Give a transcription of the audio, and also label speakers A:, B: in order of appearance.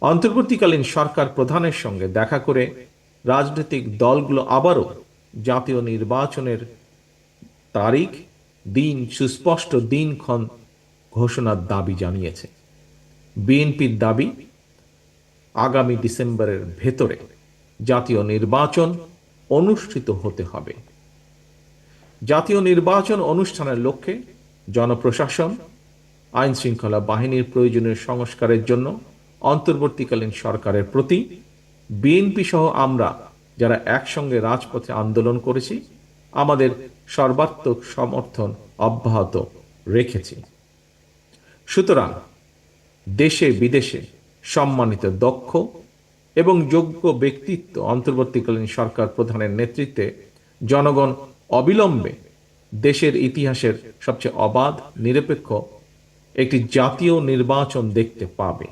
A: অন্তর্বর্তীকালীন সরকার প্রধানের সঙ্গে দেখা করে রাজনৈতিক দলগুলো আবারও জাতীয় নির্বাচনের তারিখ, দিন, সুস্পষ্ট দিনক্ষণ ঘোষণার দাবি জানিয়েছে। বিএনপির দাবি, আগামী ডিসেম্বরের ভেতরে জাতীয় নির্বাচন অনুষ্ঠিত হতে হবে। জাতীয় নির্বাচন অনুষ্ঠানের লক্ষ্যে জনপ্রশাসন, আইন শৃঙ্খলা বাহিনীর প্রয়োজনীয় সংস্কারের জন্য অন্তর্বর্তীকালীন সরকারের প্রতি বিএনপি সহ আমরা যারা একসঙ্গে রাজপথে আন্দোলন করেছি, আমাদের সর্বাত্মক সমর্থন অব্যাহত রেখেছি। সুতরাং দেশে বিদেশে সম্মানিত, দক্ষ এবং যোগ্য ব্যক্তিত্ব অন্তর্বর্তীকালীন সরকার প্রধানের নেতৃত্বে জনগণ অবিলম্বে দেশের ইতিহাসের সবচেয়ে অবাধ, নিরপেক্ষ একটি জাতীয় নির্বাচন দেখতে পাবে।